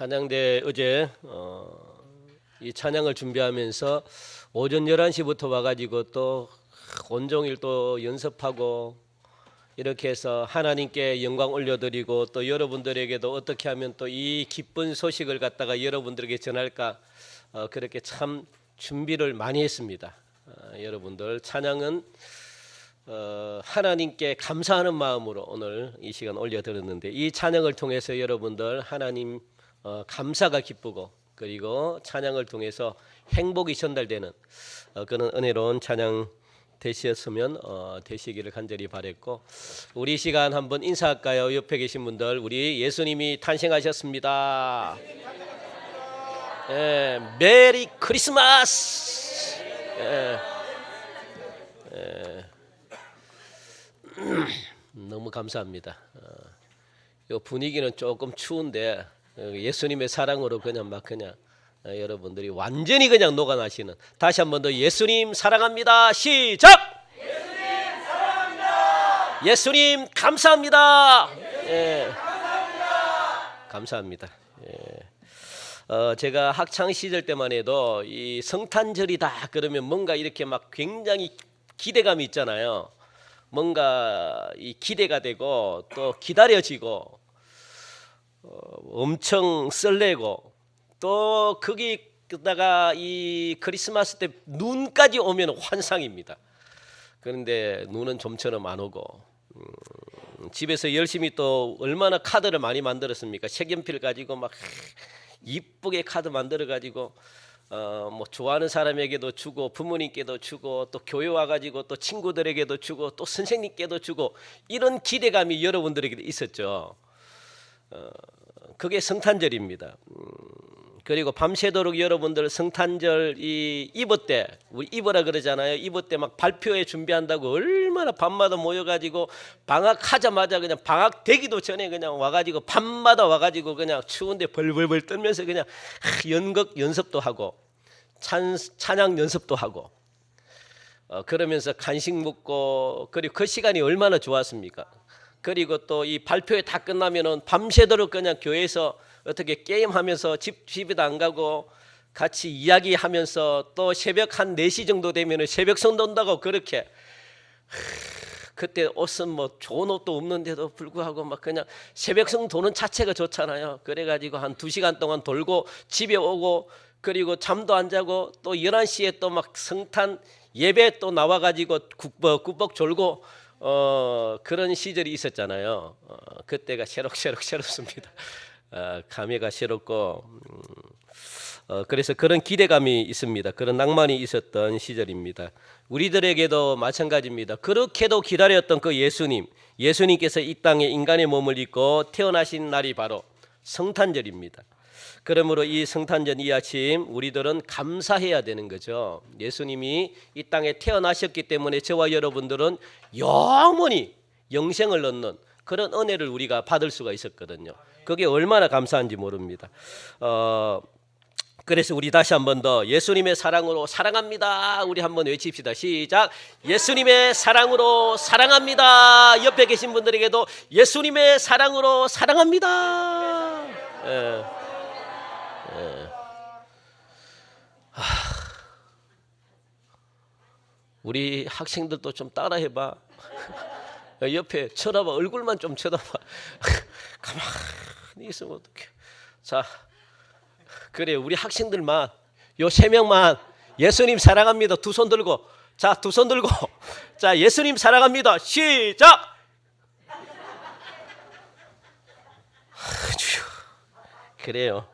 찬양대 어제 이 찬양을 준비하면서 오전 11시부터 와가지고 또 온종일 또 연습하고 이렇게 해서 하나님께 영광 올려드리고 또 여러분들에게도 어떻게 하면 또 이 기쁜 소식을 갖다가 여러분들에게 전할까 그렇게 참 준비를 많이 했습니다. 여러분들 찬양은 하나님께 감사하는 마음으로 오늘 이 시간 올려드렸는데 이 찬양을 통해서 여러분들 하나님 감사가 기쁘고 그리고 찬양을 통해서 행복이 전달되는 그런 은혜로운 찬양 되셨으면 되시기를 간절히 바랬고 우리 시간 한번 인사할까요? 옆에 계신 분들 우리 예수님이 탄생하셨습니다. 메리 크리스마스. 너무 감사합니다. 이 분위기는 조금 추운데 예수님의 사랑으로 그냥 여러분들이 완전히 그냥 녹아나시는 다시 한 번 더 예수님 사랑합니다. 시작. 예수님 사랑합니다. 예수님 감사합니다. 감사합니다. 감사합니다. 제가 학창 시절 때만 해도 이 성탄절이다 그러면 뭔가 이렇게 막 굉장히 기대감이 있잖아요. 뭔가 이 기대가 되고 또 기다려지고 엄청 설레고 또 거기다가 이 크리스마스 때 눈까지 오면 환상입니다. 그런데 눈은 좀처럼 안 오고 집에서 열심히 또 얼마나 카드를 많이 만들었습니까? 색연필 가지고 막 이쁘게 카드 만들어 가지고 뭐 좋아하는 사람에게도 주고 부모님께도 주고 또 교회 와가지고 또 친구들에게도 주고 또 선생님께도 주고 이런 기대감이 여러분들에게도 있었죠. 그게 성탄절입니다. 그리고 밤새도록 여러분들 성탄절 이 이브 때 우리 이브라 그러잖아요. 이브 때 막 발표회 준비한다고 얼마나 밤마다 모여가지고 방학하자마자 그냥 방학 되기도 전에 그냥 와가지고 밤마다 와가지고 그냥 추운데 벌벌벌 떨면서 그냥 연극 연습도 하고 찬양 연습도 하고 그러면서 간식 먹고 그리고 그 시간이 얼마나 좋았습니까? 그리고 또 이 발표회 다 끝나면은 밤새도록 그냥 교회에서 어떻게 게임하면서 집에도 안 가고 같이 이야기하면서 또 새벽 한 4시 정도 되면은 새벽 성도 온다고 그렇게 그때 옷은 뭐 좋은 옷도 없는데도 불구하고 막 그냥 새벽 성 도는 자체가 좋잖아요. 그래가지고 한 2시간 동안 돌고 집에 오고 그리고 잠도 안 자고 또 11시에 또 막 성탄 예배 또 나와가지고 국벅 졸고 그런 시절이 있었잖아요. 그때가 새롭습니다. 감회가 새롭고 그래서 그런 기대감이 있습니다. 그런 낭만이 있었던 시절입니다. 우리들에게도 마찬가지입니다. 그렇게도 기다렸던 그 예수님께서 이 땅에 인간의 몸을 입고 태어나신 날이 바로 성탄절입니다. 그러므로 이 성탄절 이 아침 우리들은 감사해야 되는 거죠. 예수님이 이 땅에 태어나셨기 때문에 저와 여러분들은 영원히 영생을 얻는 그런 은혜를 우리가 받을 수가 있었거든요. 그게 얼마나 감사한지 모릅니다. 그래서 우리 다시 한 번 더 예수님의 사랑으로 사랑합니다. 우리 한번 외칩시다. 시작. 예수님의 사랑으로 사랑합니다. 옆에 계신 분들에게도 예수님의 사랑으로 사랑합니다. 우리 학생들도 좀 따라해봐. 옆에 쳐다봐. 얼굴만 좀 쳐다봐. 가만히 있으면 어떡해. 자, 그래 우리 학생들만 요 3명만 예수님 사랑합니다. 두 손 들고 자, 두 손 들고 자, 예수님 사랑합니다. 시작. 그래요.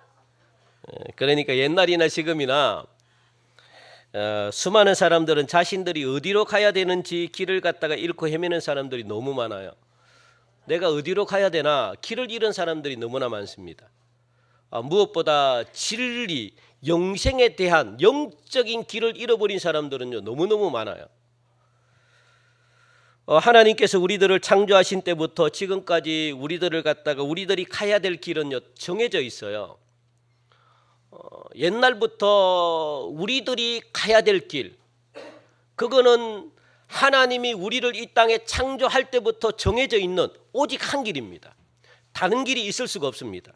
그러니까 옛날이나 지금이나 수많은 사람들은 자신들이 어디로 가야 되는지 길을 갖다가 잃고 헤매는 사람들이 너무 많아요. 내가 어디로 가야 되나 길을 잃은 사람들이 너무나 많습니다. 무엇보다 진리, 영생에 대한 영적인 길을 잃어버린 사람들은요 너무너무 많아요. 하나님께서 우리들을 창조하신 때부터 지금까지 우리들이 가야 될 길은요 정해져 있어요. 옛날부터 우리들이 가야 될 길, 그거는 하나님이 우리를 이 땅에 창조할 때부터 정해져 있는 오직 한 길입니다. 다른 길이 있을 수가 없습니다.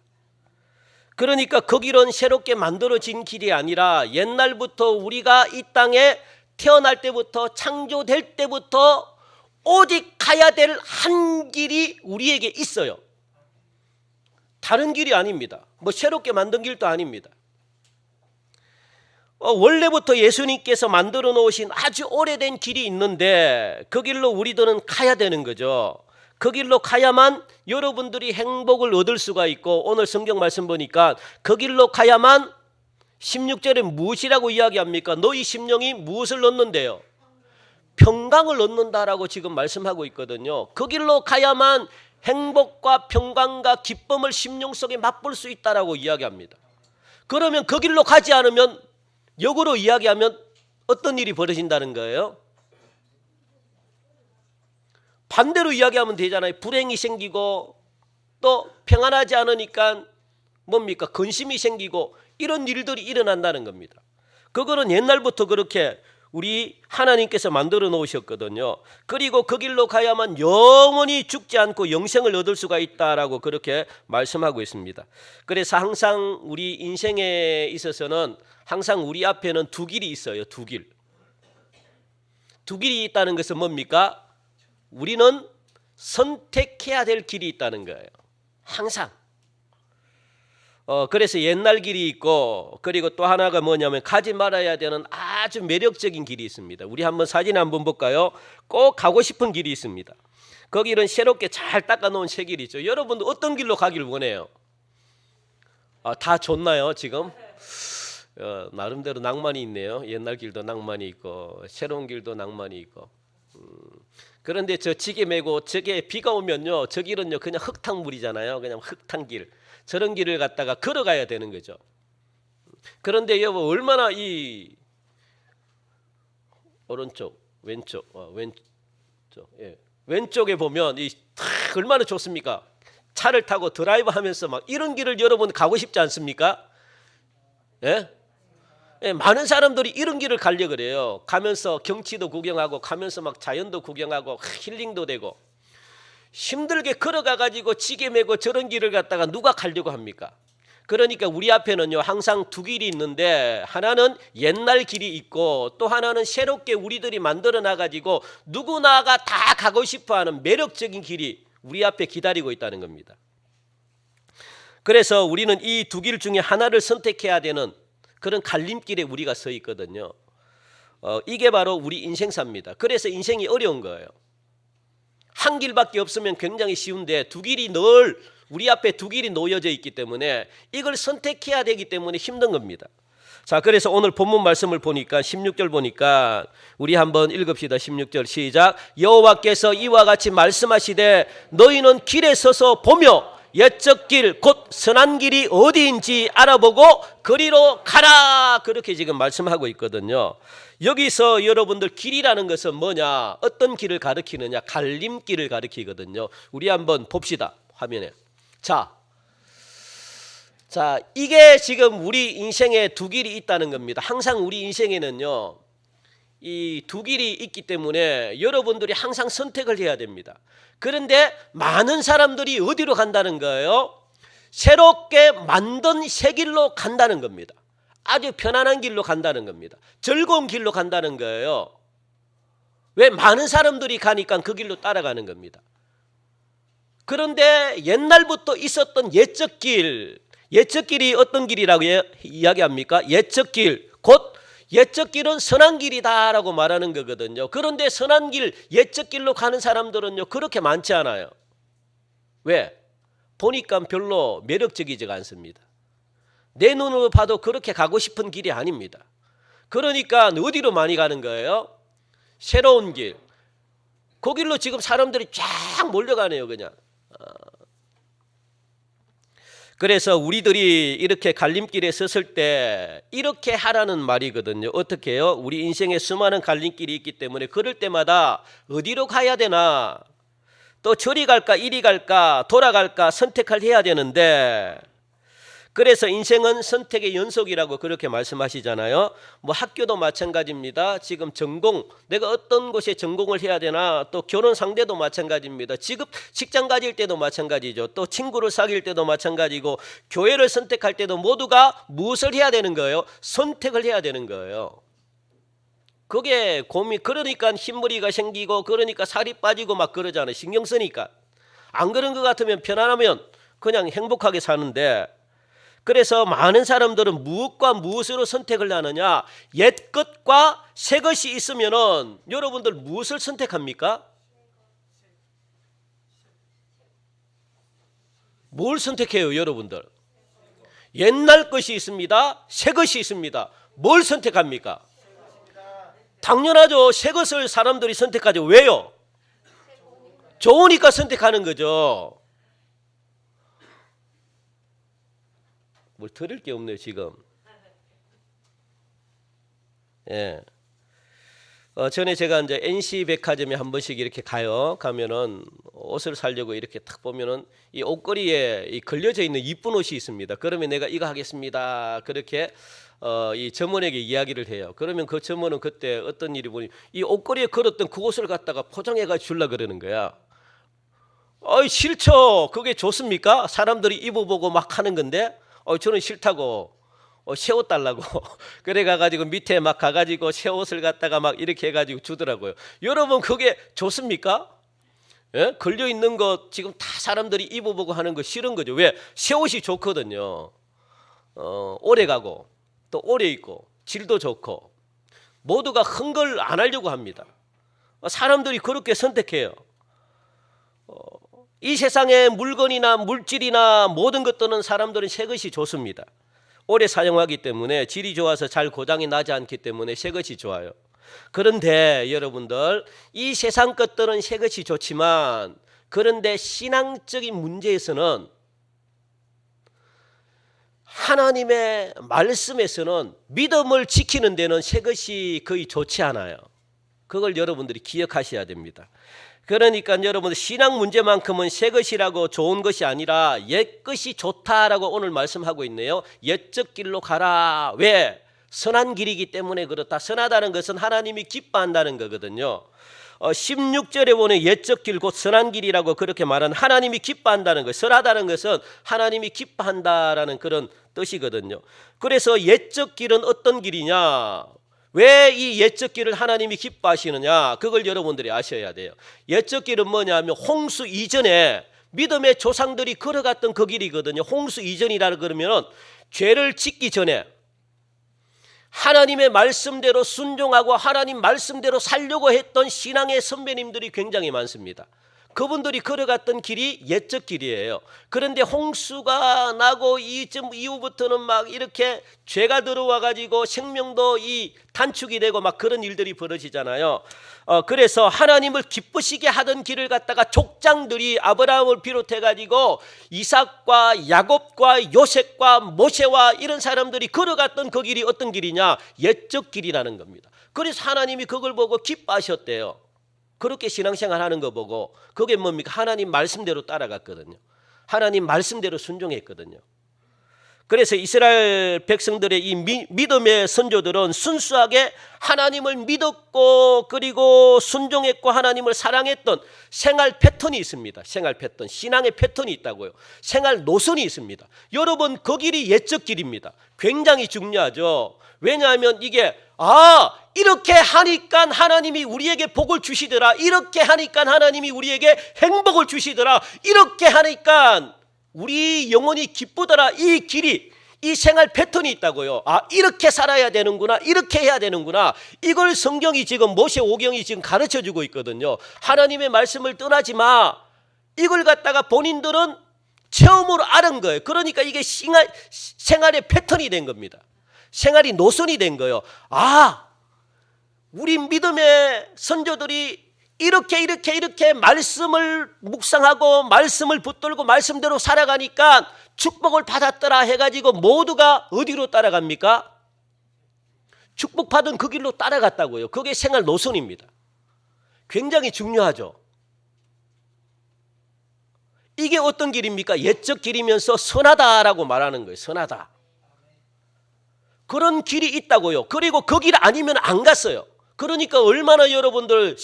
그러니까 그 길은 새롭게 만들어진 길이 아니라 옛날부터 우리가 이 땅에 태어날 때부터 창조될 때부터 오직 가야 될 한 길이 우리에게 있어요. 다른 길이 아닙니다. 뭐 새롭게 만든 길도 아닙니다. 원래부터 예수님께서 만들어 놓으신 아주 오래된 길이 있는데 그 길로 우리들은 가야 되는 거죠. 그 길로 가야만 여러분들이 행복을 얻을 수가 있고, 오늘 성경 말씀 보니까 그 길로 가야만 16절에 무엇이라고 이야기합니까? 너희 심령이 무엇을 얻는데요? 평강을 얻는다라고 지금 말씀하고 있거든요. 그 길로 가야만 행복과 평강과 기쁨을 심령 속에 맛볼 수 있다라고 이야기합니다. 그러면 그 길로 가지 않으면, 역으로 이야기하면 어떤 일이 벌어진다는 거예요? 반대로 이야기하면 되잖아요. 불행이 생기고 또 평안하지 않으니까 뭡니까? 근심이 생기고 이런 일들이 일어난다는 겁니다. 그거는 옛날부터 그렇게 우리 하나님께서 만들어 놓으셨거든요. 그리고 그 길로 가야만 영원히 죽지 않고 영생을 얻을 수가 있다라고 그렇게 말씀하고 있습니다. 그래서 항상 우리 인생에 있어서는 항상 우리 앞에는 두 길이 있어요. 두 길. 두 길이 있다는 것은 뭡니까? 우리는 선택해야 될 길이 있다는 거예요. 항상. 그래서 옛날 길이 있고, 그리고 또 하나가 뭐냐면 가지 말아야 되는 아주 매력적인 길이 있습니다. 우리 한번 사진 한번 볼까요? 꼭 가고 싶은 길이 있습니다. 거기는 새롭게 잘 닦아놓은 새 길이 있죠. 여러분도 어떤 길로 가길 원해요? 다 좋나요 지금? 나름대로 낭만이 있네요. 옛날 길도 낭만이 있고 새로운 길도 낭만이 있고. 그런데 저 지게 메고 저게 비가 오면요, 저 길은요 그냥 흙탕물이잖아요. 그냥 흙탕길. 저런 길을 갖다가 걸어가야 되는 거죠. 그런데 여보, 얼마나 이 오른쪽, 왼쪽, 왼쪽에 보면 이 얼마나 좋습니까? 차를 타고 드라이브하면서 막 이런 길을 여러분 가고 싶지 않습니까? 예? 많은 사람들이 이런 길을 가려고 그래요. 가면서 경치도 구경하고, 가면서 막 자연도 구경하고, 힐링도 되고. 힘들게 걸어가 가지고 지게 메고 저런 길을 갖다가 누가 가려고 합니까? 그러니까 우리 앞에는요 항상 두 길이 있는데, 하나는 옛날 길이 있고 또 하나는 새롭게 우리들이 만들어 놔 가지고 누구나가 다 가고 싶어하는 매력적인 길이 우리 앞에 기다리고 있다는 겁니다. 그래서 우리는 이 두 길 중에 하나를 선택해야 되는 그런 갈림길에 우리가 서 있거든요. 이게 바로 우리 인생사입니다. 그래서 인생이 어려운 거예요. 한 길밖에 없으면 굉장히 쉬운데 두 길이 늘 우리 앞에 두 길이 놓여져 있기 때문에 이걸 선택해야 되기 때문에 힘든 겁니다. 자, 그래서 오늘 본문 말씀을 보니까 16절 보니까 우리 한번 읽읍시다. 16절 시작. 여호와께서 이와 같이 말씀하시되 너희는 길에 서서 보며 옛적 길 곧 선한 길이 어디인지 알아보고 그리로 가라. 그렇게 지금 말씀하고 있거든요. 여기서 여러분들 길이라는 것은 뭐냐? 어떤 길을 가리키느냐? 갈림길을 가리키거든요. 우리 한번 봅시다. 화면에. 자, 이게 지금 우리 인생에 두 길이 있다는 겁니다. 항상 우리 인생에는요 이 두 길이 있기 때문에 여러분들이 항상 선택을 해야 됩니다. 그런데 많은 사람들이 어디로 간다는 거예요? 새롭게 만든 새 길로 간다는 겁니다. 아주 편안한 길로 간다는 겁니다. 즐거운 길로 간다는 거예요. 왜? 많은 사람들이 가니까 그 길로 따라가는 겁니다. 그런데 옛날부터 있었던 옛적 길이 어떤 길이라고 이야기합니까? 옛적 길, 곧 옛적 길은 선한 길이다라고 말하는 거거든요. 그런데 선한 길, 옛적 길로 가는 사람들은요 그렇게 많지 않아요. 왜? 보니까 별로 매력적이지가 않습니다. 내 눈으로 봐도 그렇게 가고 싶은 길이 아닙니다. 그러니까 어디로 많이 가는 거예요? 새로운 길. 그 길로 지금 사람들이 쫙 몰려가네요 그냥. 그래서 우리들이 이렇게 갈림길에 섰을 때 이렇게 하라는 말이거든요. 어떻게 해요? 우리 인생에 수많은 갈림길이 있기 때문에 그럴 때마다 어디로 가야 되나, 또 저리 갈까 이리 갈까 돌아갈까 선택을 해야 되는데, 그래서 인생은 선택의 연속이라고 그렇게 말씀하시잖아요. 뭐 학교도 마찬가지입니다. 지금 전공, 내가 어떤 곳에 전공을 해야 되나, 또 결혼 상대도 마찬가지입니다. 직장 가질 때도 마찬가지죠. 또 친구를 사귈 때도 마찬가지고, 교회를 선택할 때도 모두가 무엇을 해야 되는 거예요? 선택을 해야 되는 거예요. 그게 그러니까 흰머리가 생기고, 그러니까 살이 빠지고 막 그러잖아요. 신경 쓰니까. 안 그런 것 같으면 편안하면 그냥 행복하게 사는데, 그래서 많은 사람들은 무엇과 무엇으로 선택을 하느냐, 옛 것과 새 것이 있으면은 여러분들 무엇을 선택합니까? 뭘 선택해요, 여러분들? 옛날 것이 있습니다, 새 것이 있습니다. 뭘 선택합니까? 당연하죠. 새 것을 사람들이 선택하죠. 왜요? 좋으니까 선택하는 거죠. 뭘 들을 게 없네요, 지금. 예. 전에 제가 이제 NC 백화점에 한 번씩 이렇게 가면은 옷을 사려고 이렇게 딱 보면은 이 옷걸이에 이 걸려져 있는 이쁜 옷이 있습니다. 그러면 내가 이거 하겠습니다. 그렇게 이 점원에게 이야기를 해요. 그러면 그 점원은 그때 어떤 일이 보니 이 옷걸이에 걸었던 그 옷을 갖다가 포장해가 주려 그러는 거야. 싫죠. 그게 좋습니까? 사람들이 입어보고 막 하는 건데. 저는 싫다고, 새 옷 달라고. 그래 가지고 밑에 막 가가지고 새 옷을 갖다가 막 이렇게 해가지고 주더라고요. 여러분, 그게 좋습니까? 예? 걸려 있는 거 지금 다 사람들이 입어보고 하는 거 싫은 거죠. 왜? 새 옷이 좋거든요. 오래 가고 또 오래 입고 질도 좋고 모두가 큰 걸 안 하려고 합니다. 사람들이 그렇게 선택해요. 이 세상의 물건이나 물질이나 모든 것들은 사람들은 새 것이 좋습니다. 오래 사용하기 때문에 질이 좋아서 잘 고장이 나지 않기 때문에 새 것이 좋아요. 그런데 여러분들, 이 세상 것들은 새 것이 좋지만, 그런데 신앙적인 문제에서는 하나님의 말씀에서는 믿음을 지키는 데는 새 것이 거의 좋지 않아요. 그걸 여러분들이 기억하셔야 됩니다. 그러니까 여러분, 신앙 문제만큼은 새 것이라고 좋은 것이 아니라 옛 것이 좋다라고 오늘 말씀하고 있네요. 옛적 길로 가라. 왜? 선한 길이기 때문에 그렇다. 선하다는 것은 하나님이 기뻐한다는 거거든요. 16절에 보면 옛적 길 곧 선한 길이라고 그렇게 말하는, 하나님이 기뻐한다는 것, 선하다는 것은 하나님이 기뻐한다라는 그런 뜻이거든요. 그래서 옛적 길은 어떤 길이냐? 왜 이 옛적 길을 하나님이 기뻐하시느냐? 그걸 여러분들이 아셔야 돼요. 옛적 길은 뭐냐면 홍수 이전에 믿음의 조상들이 걸어갔던 그 길이거든요. 홍수 이전이라 그러면 죄를 짓기 전에 하나님의 말씀대로 순종하고 하나님 말씀대로 살려고 했던 신앙의 선배님들이 굉장히 많습니다. 그분들이 걸어갔던 길이 옛적 길이에요. 그런데 홍수가 나고 이쯤 이후부터는 막 이렇게 죄가 들어와 가지고 생명도 이 단축이 되고 막 그런 일들이 벌어지잖아요. 그래서 하나님을 기쁘시게 하던 길을 갖다가 족장들이 아브라함을 비롯해 가지고 이삭과 야곱과 요셉과 모세와 이런 사람들이 걸어갔던 그 길이 어떤 길이냐? 옛적 길이라는 겁니다. 그래서 하나님이 그걸 보고 기뻐하셨대요. 그렇게 신앙생활 하는 거 보고, 그게 뭡니까? 하나님 말씀대로 따라갔거든요. 하나님 말씀대로 순종했거든요. 그래서 이스라엘 백성들의 이 믿음의 선조들은 순수하게 하나님을 믿었고, 그리고 순종했고 하나님을 사랑했던 생활 패턴이 있습니다. 생활 패턴, 신앙의 패턴이 있다고요. 생활 노선이 있습니다. 여러분, 그 길이 옛적 길입니다. 굉장히 중요하죠. 왜냐하면 이게 이렇게 하니까 하나님이 우리에게 복을 주시더라. 이렇게 하니까 하나님이 우리에게 행복을 주시더라. 이렇게 하니까 우리 영혼이 기쁘더라. 이 길이, 이 생활 패턴이 있다고요. 이렇게 살아야 되는구나. 이렇게 해야 되는구나. 이걸 성경이 지금 모세오경이 지금 가르쳐주고 있거든요. 하나님의 말씀을 떠나지 마. 이걸 갖다가 본인들은 체험으로 알은 거예요. 그러니까 이게 생활의 패턴이 된 겁니다. 생활이 노선이 된 거예요. 우리 믿음의 선조들이 이렇게 말씀을 묵상하고 말씀을 붙들고 말씀대로 살아가니까 축복을 받았더라 해가지고 모두가 어디로 따라갑니까? 축복받은 그 길로 따라갔다고요. 그게 생활 노선입니다. 굉장히 중요하죠. 이게 어떤 길입니까? 옛적 길이면서 선하다라고 말하는 거예요. 선하다. 그런 길이 있다고요. 그리고 그 길 아니면 안 갔어요. 그러니까 얼마나 여러분들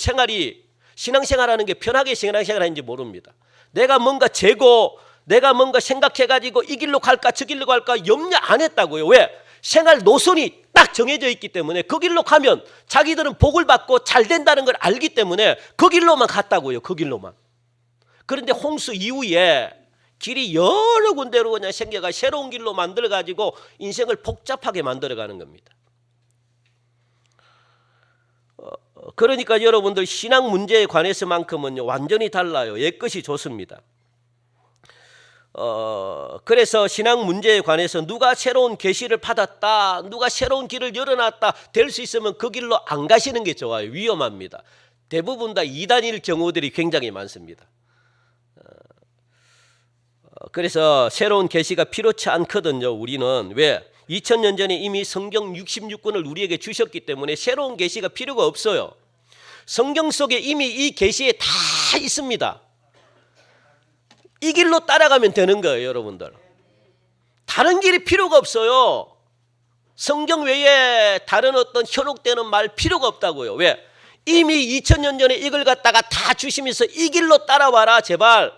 신앙생활하는 게 편하게 신앙생활하는지 모릅니다. 내가 뭔가 재고 내가 뭔가 생각해가지고 이 길로 갈까 저 길로 갈까 염려 안 했다고요. 왜? 생활 노선이 딱 정해져 있기 때문에 그 길로 가면 자기들은 복을 받고 잘 된다는 걸 알기 때문에 그 길로만 갔다고요. 그 길로만. 그런데 홍수 이후에 길이 여러 군데로 그냥 생겨가 새로운 길로 만들어가지고 인생을 복잡하게 만들어가는 겁니다. 그러니까 여러분들 신앙 문제에 관해서만큼은요 완전히 달라요. 옛것이 좋습니다. 그래서 신앙 문제에 관해서 누가 새로운 계시를 받았다, 누가 새로운 길을 열어놨다 될 수 있으면 그 길로 안 가시는 게 좋아요. 위험합니다. 대부분 다 이단일 경우들이 굉장히 많습니다. 그래서 새로운 계시가 필요치 않거든요. 우리는 왜? 2000년 전에 이미 성경 66권을 우리에게 주셨기 때문에 새로운 계시가 필요가 없어요. 성경 속에 이미 이 계시에 다 있습니다. 이 길로 따라가면 되는 거예요, 여러분들. 다른 길이 필요가 없어요. 성경 외에 다른 어떤 현혹되는 말 필요가 없다고요. 왜? 이미 2000년 전에 이걸 갖다가 다 주시면서 이 길로 따라와라 제발.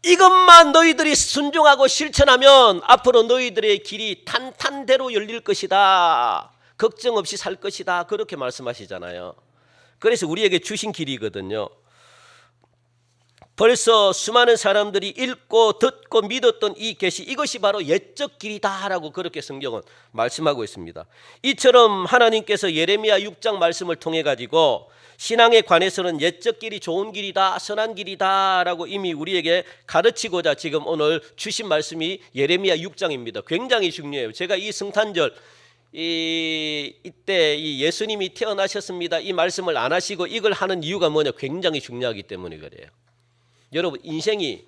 이것만 너희들이 순종하고 실천하면 앞으로 너희들의 길이 탄탄대로 열릴 것이다. 걱정 없이 살 것이다. 그렇게 말씀하시잖아요. 그래서 우리에게 주신 길이거든요. 벌써 수많은 사람들이 읽고 듣고 믿었던 이 계시, 이것이 바로 옛적 길이다라고 그렇게 성경은 말씀하고 있습니다. 이처럼 하나님께서 예레미야 6장 말씀을 통해 가지고 신앙에 관해서는 옛적 길이 좋은 길이다, 선한 길이다라고 이미 우리에게 가르치고자 지금 오늘 주신 말씀이 예레미야 6장입니다. 굉장히 중요해요. 제가 이 성탄절 이때 이 예수님이 태어나셨습니다. 이 말씀을 안 하시고 이걸 하는 이유가 뭐냐? 굉장히 중요하기 때문에 그래요. 여러분 인생이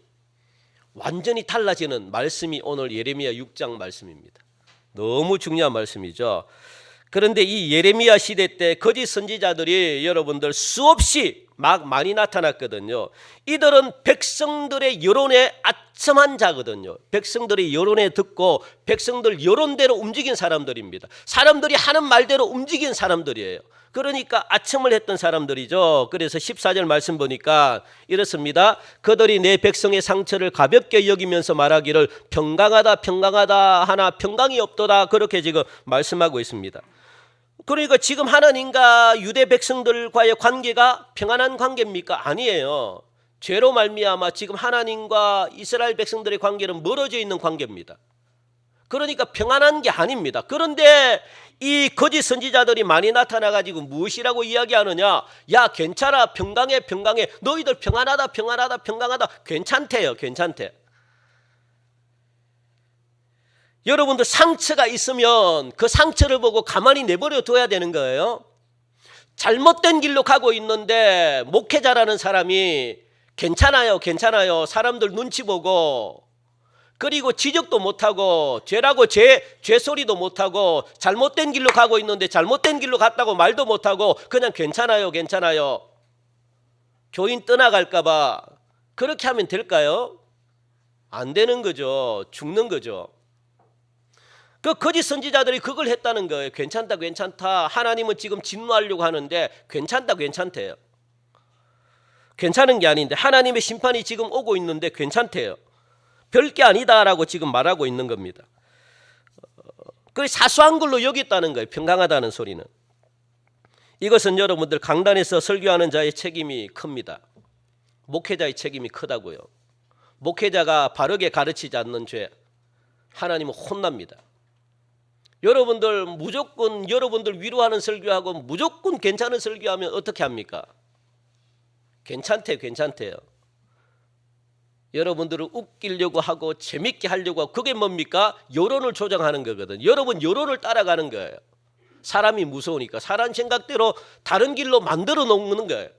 완전히 달라지는 말씀이 오늘 예레미야 6장 말씀입니다. 너무 중요한 말씀이죠. 그런데 이 예레미야 시대 때 거짓 선지자들이 여러분들 수없이 막 많이 나타났거든요. 이들은 백성들의 여론에 아첨한 자거든요. 백성들의 여론에 듣고 백성들 여론대로 움직인 사람들입니다. 사람들이 하는 말대로 움직인 사람들이에요. 그러니까 아첨을 했던 사람들이죠. 그래서 14절 말씀 보니까 이렇습니다. 그들이 내 백성의 상처를 가볍게 여기면서 말하기를 평강하다 평강하다 하나 평강이 없도다 그렇게 지금 말씀하고 있습니다. 그러니까 지금 하나님과 유대 백성들과의 관계가 평안한 관계입니까? 아니에요. 죄로 말미암아 지금 하나님과 이스라엘 백성들의 관계는 멀어져 있는 관계입니다. 그러니까 평안한 게 아닙니다. 그런데 이 거짓 선지자들이 많이 나타나가지고 무엇이라고 이야기하느냐? 야 괜찮아 평강해 평강해 너희들 평안하다 평안하다 평강하다 괜찮대요 괜찮대. 여러분들 상처가 있으면 그 상처를 보고 가만히 내버려 둬야 되는 거예요. 잘못된 길로 가고 있는데 목회자라는 사람이 괜찮아요 괜찮아요 사람들 눈치 보고 그리고 지적도 못하고 죄라고 죄소리도 못하고 잘못된 길로 가고 있는데 잘못된 길로 갔다고 말도 못하고 그냥 괜찮아요 괜찮아요 교인 떠나갈까 봐 그렇게 하면 될까요? 안 되는 거죠. 죽는 거죠. 그 거짓 선지자들이 그걸 했다는 거예요. 괜찮다 괜찮다 하나님은 지금 진노하려고 하는데 괜찮다 괜찮대요. 괜찮은 게 아닌데 하나님의 심판이 지금 오고 있는데 괜찮대요. 별게 아니다라고 지금 말하고 있는 겁니다. 그 사소한 걸로 여겼다는 거예요. 평강하다는 소리는. 이것은 여러분들 강단에서 설교하는 자의 책임이 큽니다. 목회자의 책임이 크다고요. 목회자가 바르게 가르치지 않는 죄 하나님은 혼납니다. 여러분들 무조건 여러분들 위로하는 설교하고 무조건 괜찮은 설교하면 어떻게 합니까? 괜찮대요. 여러분들을 웃기려고 하고 재밌게 하려고 하고 그게 뭡니까? 여론을 조정하는 거거든. 여러분 여론을 따라가는 거예요. 사람이 무서우니까 사람 생각대로 다른 길로 만들어 놓는 거예요.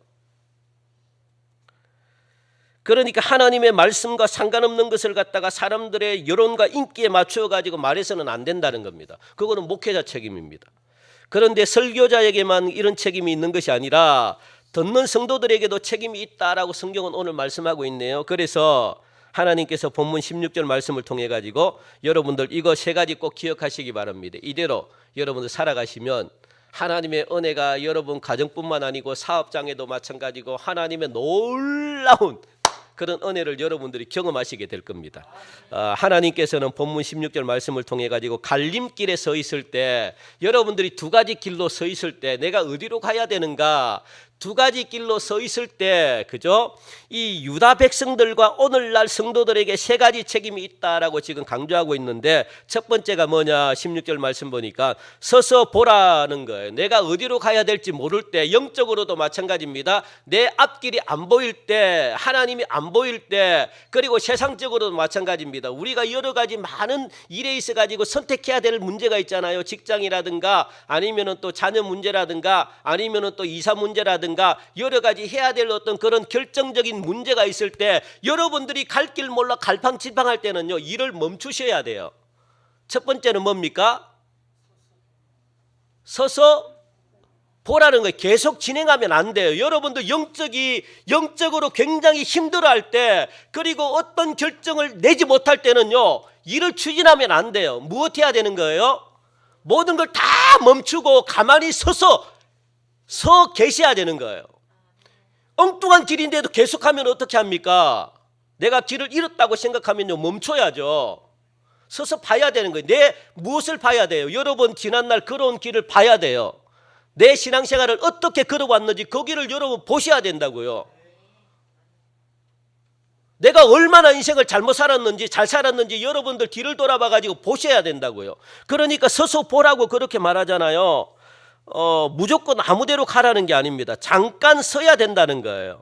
그러니까 하나님의 말씀과 상관없는 것을 갖다가 사람들의 여론과 인기에 맞추어 가지고 말해서는 안 된다는 겁니다. 그거는 목회자 책임입니다. 그런데 설교자에게만 이런 책임이 있는 것이 아니라 듣는 성도들에게도 책임이 있다라고 성경은 오늘 말씀하고 있네요. 그래서 하나님께서 본문 16절 말씀을 통해 가지고 여러분들 이거 세 가지 꼭 기억하시기 바랍니다. 이대로 여러분들 살아가시면 하나님의 은혜가 여러분 가정뿐만 아니고 사업장에도 마찬가지고 하나님의 놀라운 그런 은혜를 여러분들이 경험하시게 될 겁니다. 하나님께서는 본문 16절 말씀을 통해 가지고 갈림길에 서 있을 때 여러분들이 두 가지 길로 서 있을 때 내가 어디로 가야 되는가 두 가지 길로 서 있을 때 그죠? 이 유다 백성들과 오늘날 성도들에게 세 가지 책임이 있다라고 지금 강조하고 있는데 첫 번째가 뭐냐 16절 말씀 보니까 서서 보라는 거예요. 내가 어디로 가야 될지 모를 때 영적으로도 마찬가지입니다. 내 앞길이 안 보일 때 하나님이 안 보일 때 그리고 세상적으로도 마찬가지입니다. 우리가 여러 가지 많은 일에 있어 가지고 선택해야 될 문제가 있잖아요. 직장이라든가 아니면은 또 자녀 문제라든가 아니면은 또 이사 문제라든가 여러 가지 해야 될 어떤 그런 결정적인 문제가 있을 때 여러분들이 갈 길 몰라 갈팡질팡할 때는요 일을 멈추셔야 돼요. 첫 번째는 뭡니까? 서서 보라는 거예요. 계속 진행하면 안 돼요. 여러분들 영적으로 굉장히 힘들어할 때 그리고 어떤 결정을 내지 못할 때는요 일을 추진하면 안 돼요. 무엇 해야 되는 거예요? 모든 걸 다 멈추고 가만히 서 계셔야 되는 거예요. 엉뚱한 길인데도 계속하면 어떻게 합니까? 내가 길을 잃었다고 생각하면요 멈춰야죠. 서서 봐야 되는 거예요. 내 무엇을 봐야 돼요? 여러분 지난날 걸어온 길을 봐야 돼요. 내 신앙생활을 어떻게 걸어왔는지 거기를 여러분 보셔야 된다고요. 내가 얼마나 인생을 잘못 살았는지 잘 살았는지 여러분들 뒤를 돌아봐 가지고 보셔야 된다고요. 그러니까 서서 보라고 그렇게 말하잖아요. 무조건 아무데로 가라는 게 아닙니다. 잠깐 서야 된다는 거예요.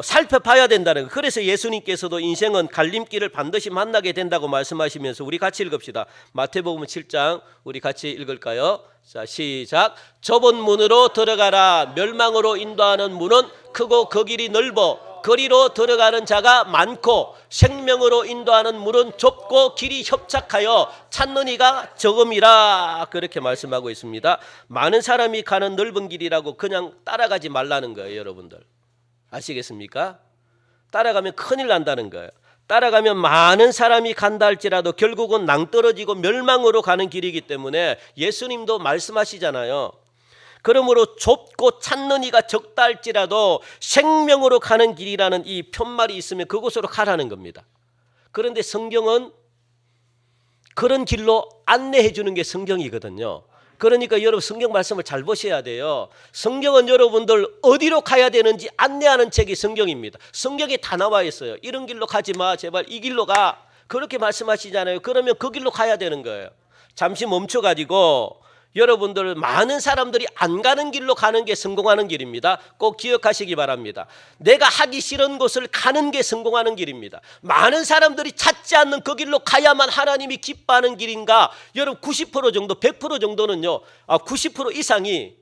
살펴봐야 된다는 거예요. 그래서 예수님께서도 인생은 갈림길을 반드시 만나게 된다고 말씀하시면서 우리 같이 읽읍시다. 마태복음 7장 우리 같이 읽을까요? 자, 시작. 좁은 문으로 들어가라. 멸망으로 인도하는 문은 크고 그 길이 넓어 거리로 들어가는 자가 많고 생명으로 인도하는 문은 좁고 길이 협착하여 찾는 이가 적음이라 그렇게 말씀하고 있습니다. 많은 사람이 가는 넓은 길이라고 그냥 따라가지 말라는 거예요. 여러분들 아시겠습니까? 따라가면 큰일 난다는 거예요. 따라가면 많은 사람이 간다 할지라도 결국은 낭떠러지고 멸망으로 가는 길이기 때문에 예수님도 말씀하시잖아요. 그러므로 좁고 찾는 이가 적다 할지라도 생명으로 가는 길이라는 이 편말이 있으면 그곳으로 가라는 겁니다. 그런데 성경은 그런 길로 안내해 주는 게 성경이거든요. 그러니까 여러분 성경 말씀을 잘 보셔야 돼요. 성경은 여러분들 어디로 가야 되는지 안내하는 책이 성경입니다. 성경에 다 나와 있어요. 이런 길로 가지 마. 제발 이 길로 가. 그렇게 말씀하시잖아요. 그러면 그 길로 가야 되는 거예요. 잠시 멈춰가지고 여러분들 많은 사람들이 안 가는 길로 가는 게 성공하는 길입니다. 꼭 기억하시기 바랍니다. 내가 하기 싫은 곳을 가는 게 성공하는 길입니다. 많은 사람들이 찾지 않는 그 길로 가야만 하나님이 기뻐하는 길인가? 여러분 90% 정도 100% 정도는요 90% 이상이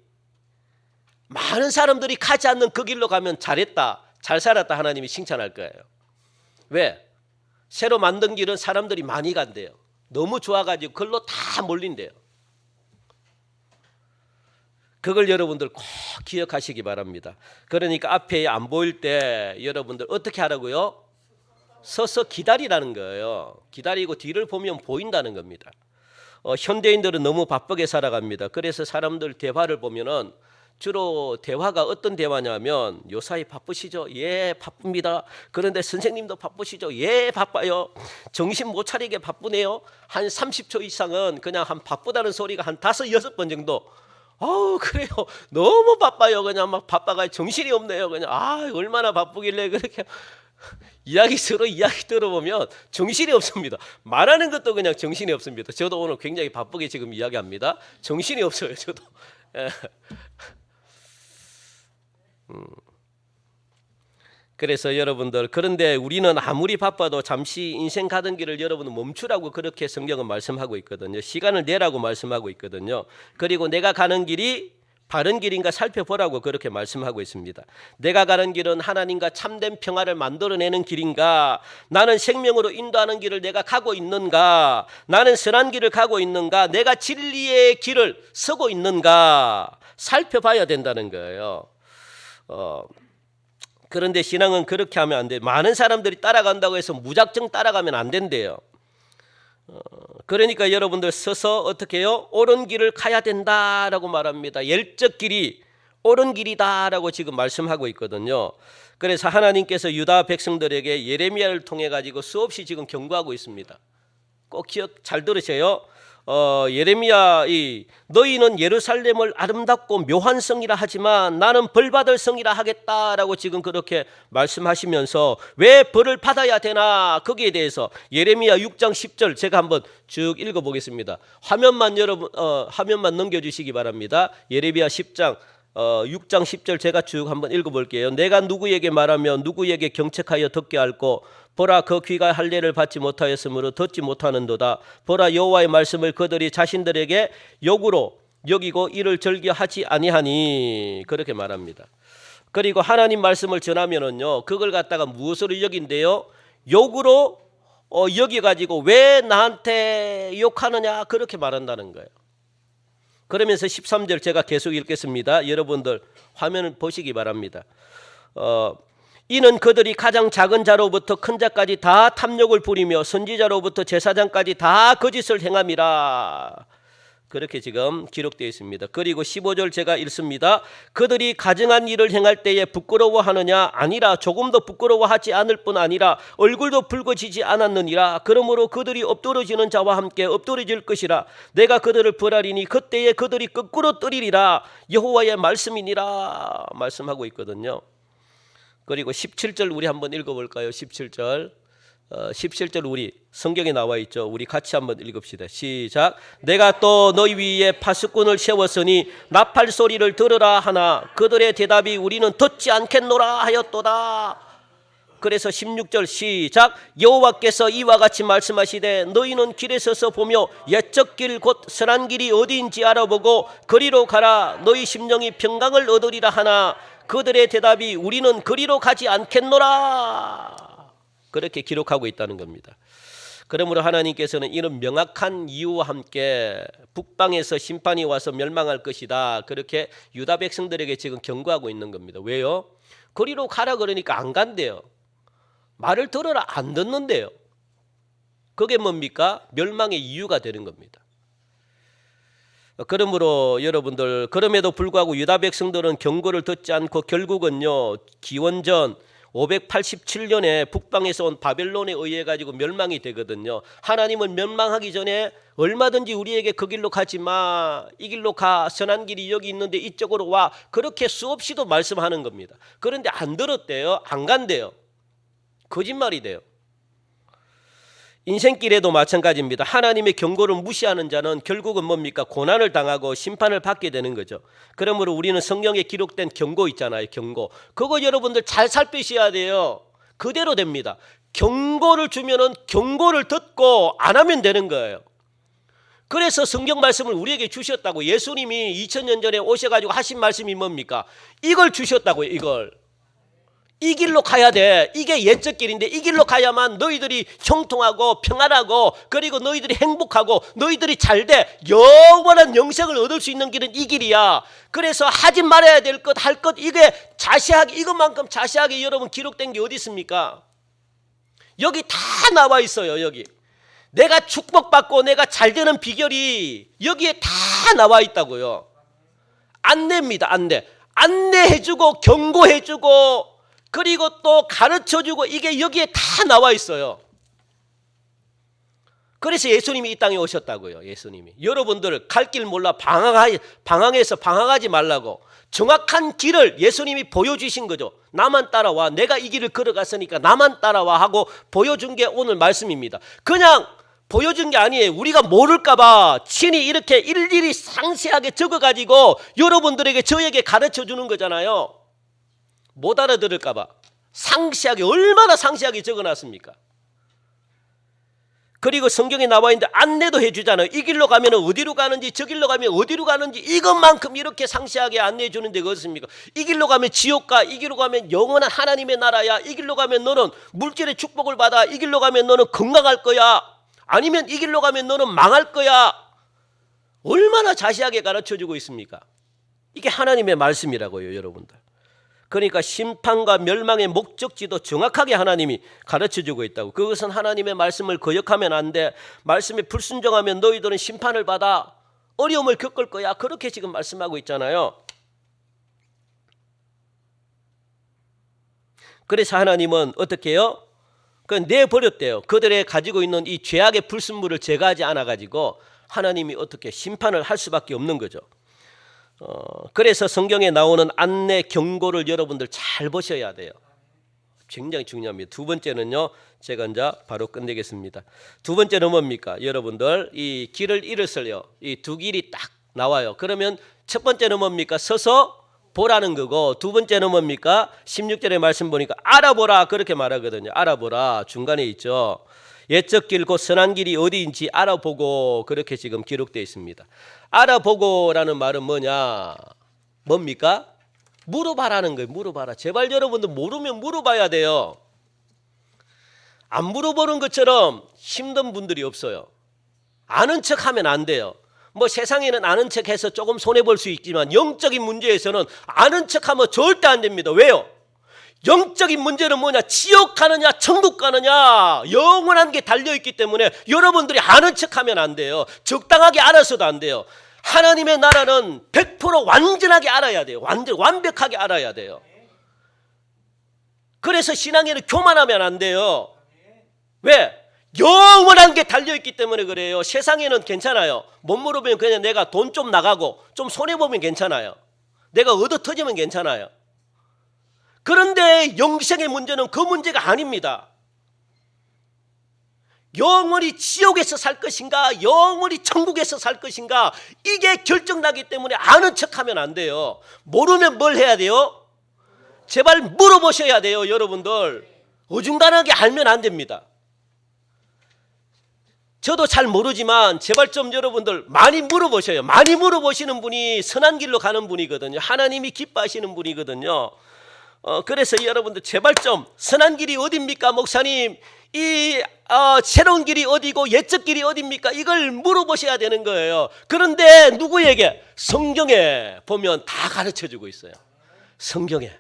많은 사람들이 가지 않는 그 길로 가면 잘했다 잘 살았다 하나님이 칭찬할 거예요. 왜? 새로 만든 길은 사람들이 많이 간대요. 너무 좋아가지고 그걸로 다 몰린대요. 그걸 여러분들 꼭 기억하시기 바랍니다. 그러니까 앞에 안 보일 때 여러분들 어떻게 하라고요? 서서 기다리라는 거예요. 기다리고 뒤를 보면 보인다는 겁니다. 현대인들은 너무 바쁘게 살아갑니다. 그래서 사람들 대화를 보면은 주로 대화가 어떤 대화냐면 요사이 바쁘시죠? 예 바쁩니다. 그런데 선생님도 바쁘시죠? 예 바빠요. 정신 못 차리게 바쁘네요. 한 30초 이상은 그냥 한 바쁘다는 소리가 한 5, 6번 정도 그래요. 너무 바빠요. 그냥 막 바빠가 정신이 없네요. 그냥 얼마나 바쁘길래 그렇게 서로 이야기 들어보면 정신이 없습니다. 말하는 것도 그냥 정신이 없습니다. 저도 오늘 굉장히 바쁘게 지금 이야기합니다. 정신이 없어요. 저도. 그래서 여러분들 그런데 우리는 아무리 바빠도 잠시 인생 가던 길을 여러분은 멈추라고 그렇게 성경은 말씀하고 있거든요. 시간을 내라고 말씀하고 있거든요. 그리고 내가 가는 길이 바른 길인가 살펴보라고 그렇게 말씀하고 있습니다. 내가 가는 길은 하나님과 참된 평화를 만들어내는 길인가? 나는 생명으로 인도하는 길을 내가 가고 있는가? 나는 선한 길을 가고 있는가? 내가 진리의 길을 서고 있는가? 살펴봐야 된다는 거예요. 그런데 신앙은 그렇게 하면 안 돼요. 많은 사람들이 따라간다고 해서 무작정 따라가면 안 된대요. 그러니까 여러분들 서서 어떻게 해요? 옳은 길을 가야 된다라고 말합니다. 열적 길이 옳은 길이다라고 지금 말씀하고 있거든요. 그래서 하나님께서 유다 백성들에게 예레미야를 통해 가지고 수없이 지금 경고하고 있습니다. 꼭 기억 잘 들으세요. 예레미야 너희는 예루살렘을 아름답고 묘한 성이라 하지만 나는 벌받을 성이라 하겠다라고 지금 그렇게 말씀하시면서 왜 벌을 받아야 되나 거기에 대해서 예레미야 6장 10절 제가 한번 쭉 읽어보겠습니다. 화면만 넘겨주시기 바랍니다. 예레미야 10장 6장 10절 제가 쭉 한번 읽어볼게요. 내가 누구에게 말하며 누구에게 경책하여 듣게 할꼬 보라 그 귀가 할례를 받지 못하였으므로 듣지 못하는도다. 보라 여호와의 말씀을 그들이 자신들에게 욕으로 여기고 이를 즐겨하지 아니하니 그렇게 말합니다. 그리고 하나님 말씀을 전하면은요 그걸 갖다가 무엇으로 여긴대요? 욕으로 여기가지고 왜 나한테 욕하느냐 그렇게 말한다는 거예요. 그러면서 13절 제가 계속 읽겠습니다. 여러분들 화면을 보시기 바랍니다. 이는 그들이 가장 작은 자로부터 큰 자까지 다 탐욕을 부리며 선지자로부터 제사장까지 다 거짓을 행함이라. 그렇게 지금 기록되어 있습니다. 그리고 15절 제가 읽습니다. 그들이 가증한 일을 행할 때에 부끄러워하느냐? 아니라 조금도 부끄러워하지 않을 뿐 아니라 얼굴도 붉어지지 않았느니라. 그러므로 그들이 엎드러지는 자와 함께 엎드러질 것이라. 내가 그들을 벌하리니 그때에 그들이 거꾸로 뜨리리라. 여호와의 말씀이니라 말씀하고 있거든요. 그리고 17절 우리 한번 읽어볼까요? 17절 17절 우리 성경에 나와 있죠. 우리 같이 한번 읽읍시다. 시작. 내가 또 너희 위에 파수꾼을 세웠으니 나팔 소리를 들으라 하나 그들의 대답이 우리는 듣지 않겠노라 하였도다. 그래서 16절 시작. 여호와께서 이와 같이 말씀하시되 너희는 길에 서서 보며 옛적 길 곧 선한 길이 어디인지 알아보고 그리로 가라. 너희 심령이 평강을 얻으리라 하나 그들의 대답이 우리는 그리로 가지 않겠노라. 그렇게 기록하고 있다는 겁니다. 그러므로 하나님께서는 이런 명확한 이유와 함께 북방에서 심판이 와서 멸망할 것이다. 그렇게 유다 백성들에게 지금 경고하고 있는 겁니다. 왜요? 그리로 가라 그러니까 안 간대요. 말을 들어라 안 듣는데요. 그게 뭡니까? 멸망의 이유가 되는 겁니다. 그러므로 여러분들 그럼에도 불구하고 유다 백성들은 경고를 듣지 않고 결국은요 기원전 587년에 북방에서 온 바벨론에 의해 가지고 멸망이 되거든요. 하나님은 멸망하기 전에 얼마든지 우리에게 그 길로 가지 마. 이 길로 가. 선한 길이 여기 있는데 이쪽으로 와. 그렇게 수없이도 말씀하는 겁니다. 그런데 안 들었대요. 안 간대요. 거짓말이 돼요. 인생길에도 마찬가지입니다. 하나님의 경고를 무시하는 자는 결국은 뭡니까? 고난을 당하고 심판을 받게 되는 거죠. 그러므로 우리는 성경에 기록된 경고 있잖아요. 경고. 그거 여러분들 잘 살피셔야 돼요. 그대로 됩니다. 경고를 주면은 경고를 듣고 안 하면 되는 거예요. 그래서 성경 말씀을 우리에게 주셨다고. 예수님이 2000년 전에 오셔가지고 하신 말씀이 뭡니까? 이걸 주셨다고요. 이걸. 이 길로 가야 돼. 이게 옛적 길인데 이 길로 가야만 너희들이 형통하고 평안하고 그리고 너희들이 행복하고 너희들이 잘 돼. 영원한 영생을 얻을 수 있는 길은 이 길이야. 그래서 하지 말아야 될 것, 할 것 이게 자세하게 이것만큼 자세하게 여러분 기록된 게 어디 있습니까? 여기 다 나와 있어요. 여기. 내가 축복받고 내가 잘 되는 비결이 여기에 다 나와 있다고요. 안내입니다. 안내. 안내해주고 경고해주고 그리고 또 가르쳐주고 이게 여기에 다 나와 있어요. 그래서 예수님이 이 땅에 오셨다고요. 예수님이. 여러분들 갈 길 몰라 방황해서 방황하지 말라고 정확한 길을 예수님이 보여주신 거죠. 나만 따라와. 내가 이 길을 걸어갔으니까 나만 따라와 하고 보여준 게 오늘 말씀입니다. 그냥 보여준 게 아니에요. 우리가 모를까 봐 친히 이렇게 일일이 상세하게 적어가지고 여러분들에게 저에게 가르쳐주는 거잖아요. 못 알아들을까 봐 상세하게 얼마나 상세하게 적어놨습니까? 그리고 성경에 나와 있는데 안내도 해주잖아요. 이 길로 가면 어디로 가는지 저 길로 가면 어디로 가는지 이것만큼 이렇게 상세하게 안내해 주는 데가 어떻습니까? 이 길로 가면 지옥 가. 이 길로 가면 영원한 하나님의 나라야. 이 길로 가면 너는 물질의 축복을 받아. 이 길로 가면 너는 건강할 거야. 아니면 이 길로 가면 너는 망할 거야. 얼마나 자세하게 가르쳐주고 있습니까? 이게 하나님의 말씀이라고요. 여러분들. 그러니까 심판과 멸망의 목적지도 정확하게 하나님이 가르쳐주고 있다고. 그것은 하나님의 말씀을 거역하면 안 돼. 말씀에 불순종하면 너희들은 심판을 받아 어려움을 겪을 거야. 그렇게 지금 말씀하고 있잖아요. 그래서 하나님은 어떻게 해요? 내버렸대요. 그들의 가지고 있는 이 죄악의 불순물을 제거하지 않아가지고 하나님이 어떻게 심판을 할 수밖에 없는 거죠. 그래서 성경에 나오는 안내 경고를 여러분들 잘 보셔야 돼요. 굉장히 중요합니다. 두 번째는요, 제가 이제 바로 끝내겠습니다. 두 번째는 뭡니까? 여러분들 이 길을 잃었어요. 이 두 길이 딱 나와요. 그러면 첫 번째는 뭡니까? 서서 보라는 거고, 두 번째는 뭡니까? 16절의 말씀 보니까 알아보라 그렇게 말하거든요. 알아보라 중간에 있죠. 옛적 길 곧 선한 길이 어디인지 알아보고 그렇게 지금 기록되어 있습니다. 알아보고라는 말은 뭐냐? 뭡니까? 물어봐라는 거예요. 물어봐라. 제발 여러분들 모르면 물어봐야 돼요. 안 물어보는 것처럼 힘든 분들이 없어요. 아는 척하면 안 돼요. 뭐 세상에는 아는 척해서 조금 손해볼 수 있지만 영적인 문제에서는 아는 척하면 절대 안 됩니다. 왜요? 영적인 문제는 뭐냐? 지옥 가느냐 천국 가느냐 영원한 게 달려있기 때문에 여러분들이 아는 척하면 안 돼요. 적당하게 알아서도 안 돼요. 하나님의 나라는 100% 완전하게 알아야 돼요. 완벽하게 알아야 돼요. 그래서 신앙에는 교만하면 안 돼요. 왜? 영원한 게 달려있기 때문에 그래요. 세상에는 괜찮아요. 못 물어보면 그냥 내가 돈 좀 나가고 좀 손해보면 괜찮아요. 내가 얻어 터지면 괜찮아요. 그런데 영생의 문제는 그 문제가 아닙니다. 영원히 지옥에서 살 것인가 영원히 천국에서 살 것인가 이게 결정나기 때문에 아는 척하면 안 돼요. 모르면 뭘 해야 돼요? 제발 물어보셔야 돼요. 여러분들 어중간하게 알면 안 됩니다. 저도 잘 모르지만 제발 좀 여러분들 많이 물어보셔요. 많이 물어보시는 분이 선한 길로 가는 분이거든요. 하나님이 기뻐하시는 분이거든요. 그래서 여러분들 제발 좀 선한 길이 어딥니까 목사님? 이 새로운 길이 어디고 옛적 길이 어딥니까? 이걸 물어보셔야 되는 거예요. 그런데 누구에게? 성경에 보면 다 가르쳐주고 있어요. 성경에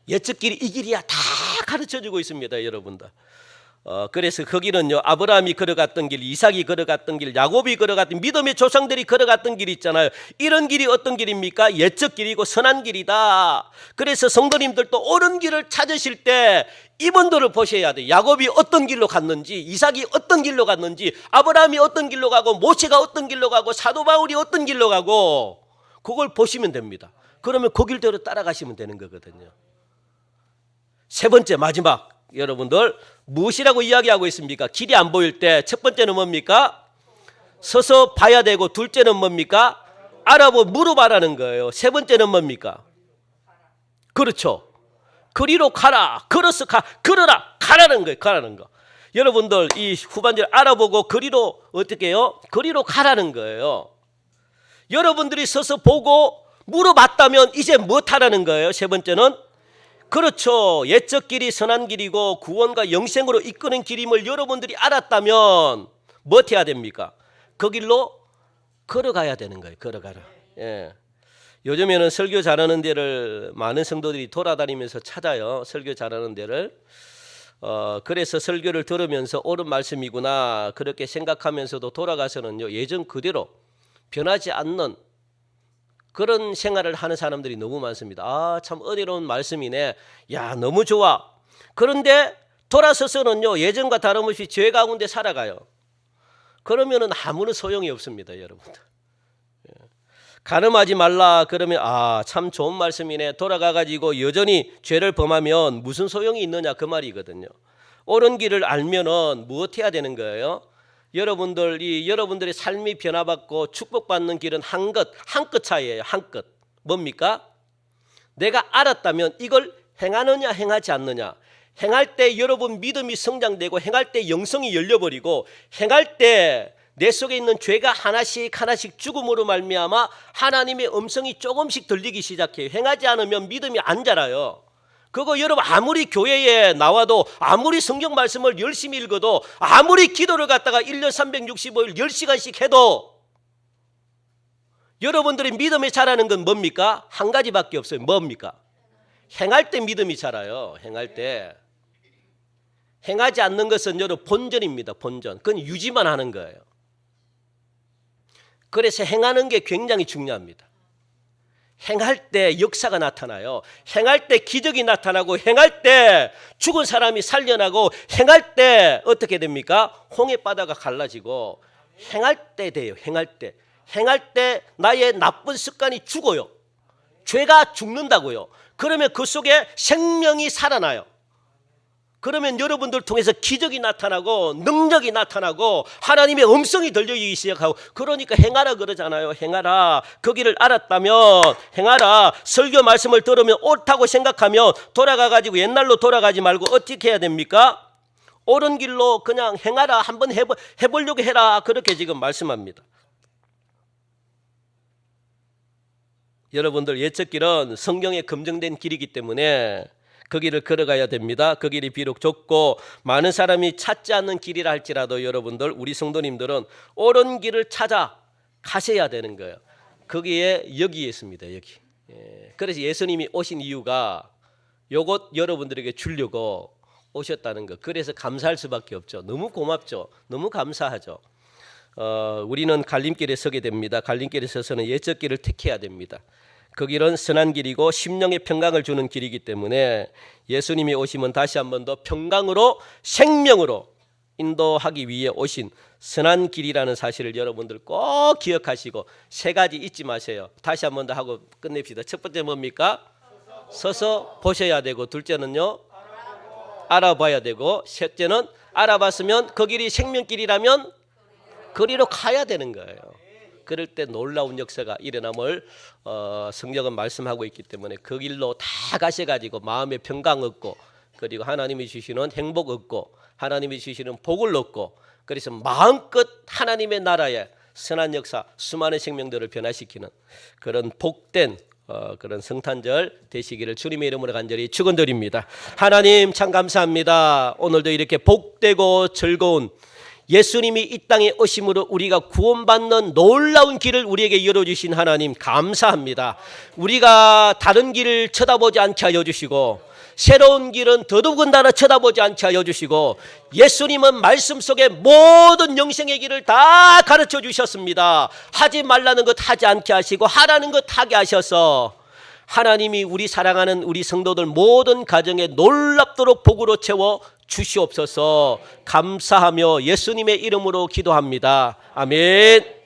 옛적 길이 이 길이야 다 가르쳐주고 있습니다. 여러분들. 그래서 거기는요 아브라함이 걸어갔던 길, 이삭이 걸어갔던 길, 야곱이 걸어갔던 믿음의 조상들이 걸어갔던 길이 있잖아요. 이런 길이 어떤 길입니까? 옛적 길이고 선한 길이다. 그래서 성도님들도 옳은 길을 찾으실 때 이분들을 보셔야 돼요. 야곱이 어떤 길로 갔는지, 이삭이 어떤 길로 갔는지, 아브라함이 어떤 길로 가고, 모세가 어떤 길로 가고, 사도 바울이 어떤 길로 가고, 그걸 보시면 됩니다. 그러면 그 길대로 따라가시면 되는 거거든요. 세 번째 마지막 여러분들 무엇이라고 이야기하고 있습니까? 길이 안 보일 때 첫 번째는 뭡니까? 서서 봐야 되고, 둘째는 뭡니까? 알아보고 물어봐라는 거예요. 세 번째는 뭡니까? 그렇죠. 그리로 가라. 걸어서 가. 걸어라. 가라는 거예요. 가라는 거. 여러분들 이 후반절 알아보고 그리로 어떻게 해요? 그리로 가라는 거예요. 여러분들이 서서 보고 물어봤다면 이제 무엇하라는 거예요? 세 번째는 그렇죠. 옛적 길이 선한 길이고 구원과 영생으로 이끄는 길임을 여러분들이 알았다면 뭐 해야 됩니까? 그 길로 걸어가야 되는 거예요. 걸어가라. 예. 요즘에는 설교 잘하는 데를 많은 성도들이 돌아다니면서 찾아요. 설교 잘하는 데를. 그래서 설교를 들으면서 옳은 말씀이구나 그렇게 생각하면서도 돌아가서는요 예전 그대로 변하지 않는 그런 생활을 하는 사람들이 너무 많습니다. 아, 참 은혜로운 말씀이네. 야, 너무 좋아. 그런데 돌아서서는요 예전과 다름없이 죄 가운데 살아가요. 그러면은 아무런 소용이 없습니다, 여러분들. 가늠하지 말라 그러면 아, 참 좋은 말씀이네. 돌아가가지고 여전히 죄를 범하면 무슨 소용이 있느냐 그 말이거든요. 옳은 길을 알면은 무엇 해야 되는 거예요? 여러분들의 삶이 변화받고 축복받는 길은 한 것 차이예요. 한 것. 뭡니까? 내가 알았다면 이걸 행하느냐 행하지 않느냐. 행할 때 여러분 믿음이 성장되고 행할 때 영성이 열려버리고 행할 때 내 속에 있는 죄가 하나씩 죽음으로 말미암아 하나님의 음성이 조금씩 들리기 시작해요. 행하지 않으면 믿음이 안 자라요. 그거 여러분 아무리 교회에 나와도 아무리 성경 말씀을 열심히 읽어도 아무리 기도를 갖다가 1년 365일 10시간씩 해도 여러분들이 믿음이 자라는 건 뭡니까? 한 가지밖에 없어요. 뭡니까? 행할 때 믿음이 자라요. 행할 때. 행하지 않는 것은 여러분 본전입니다. 본전. 그건 유지만 하는 거예요. 그래서 행하는 게 굉장히 중요합니다. 행할 때 역사가 나타나요. 행할 때 기적이 나타나고, 행할 때 죽은 사람이 살려나고, 행할 때 어떻게 됩니까? 홍해바다가 갈라지고, 행할 때 돼요. 행할 때. 행할 때 나의 나쁜 습관이 죽어요. 죄가 죽는다고요. 그러면 그 속에 생명이 살아나요. 그러면 여러분들 통해서 기적이 나타나고 능력이 나타나고 하나님의 음성이 들리기 시작하고, 그러니까 행하라 그러잖아요. 행하라. 거기를 알았다면 행하라. 설교 말씀을 들으면 옳다고 생각하면 돌아가가지고 옛날로 돌아가지 말고 어떻게 해야 됩니까? 옳은 길로 그냥 행하라. 한번 해보려고 해라. 그렇게 지금 말씀합니다. 여러분들, 옛적 길은 성경에 검증된 길이기 때문에 그 길을 걸어가야 됩니다. 그 길이 비록 좁고 많은 사람이 찾지 않는 길이라 할지라도 여러분들, 우리 성도님들은 옳은 길을 찾아 가셔야 되는 거예요. 거기에 여기에 있습니다. 여기. 그래서 예수님이 오신 이유가 요것 여러분들에게 주려고 오셨다는 거. 그래서 감사할 수밖에 없죠. 너무 고맙죠. 너무 감사하죠. 우리는 갈림길에 서게 됩니다. 갈림길에 서서는 옛적 길을 택해야 됩니다. 그 길은 선한 길이고 심령의 평강을 주는 길이기 때문에 예수님이 오시면 다시 한 번 더 평강으로, 생명으로 인도하기 위해 오신 선한 길이라는 사실을 여러분들 꼭 기억하시고, 세 가지 잊지 마세요. 다시 한 번 더 하고 끝냅시다. 첫 번째 뭡니까? 서서 보셔야 되고, 둘째는요, 알아봐야 되고, 셋째는 알아봤으면 그 길이 생명길이라면 거리로 가야 되는 거예요. 그럴 때 놀라운 역사가 일어남을 성경은 말씀하고 있기 때문에 그 길로 다 가셔가지고 마음의 평강 얻고, 그리고 하나님이 주시는 행복 얻고, 하나님이 주시는 복을 얻고, 그래서 마음껏 하나님의 나라의 선한 역사, 수많은 생명들을 변화시키는 그런 복된 그런 성탄절 되시기를 주님의 이름으로 간절히 축원드립니다. 하나님 참 감사합니다. 오늘도 이렇게 복되고 즐거운 예수님이 이 땅에 오심으로 우리가 구원받는 놀라운 길을 우리에게 열어주신 하나님 감사합니다. 우리가 다른 길을 쳐다보지 않게 하여 주시고, 새로운 길은 더더군다나 쳐다보지 않게 하여 주시고, 예수님은 말씀 속에 모든 영생의 길을 다 가르쳐 주셨습니다. 하지 말라는 것 하지 않게 하시고 하라는 것 하게 하셔서 하나님이 우리 사랑하는 우리 성도들 모든 가정에 놀랍도록 복으로 채워 주시옵소서. 감사하며 예수님의 이름으로 기도합니다. 아멘.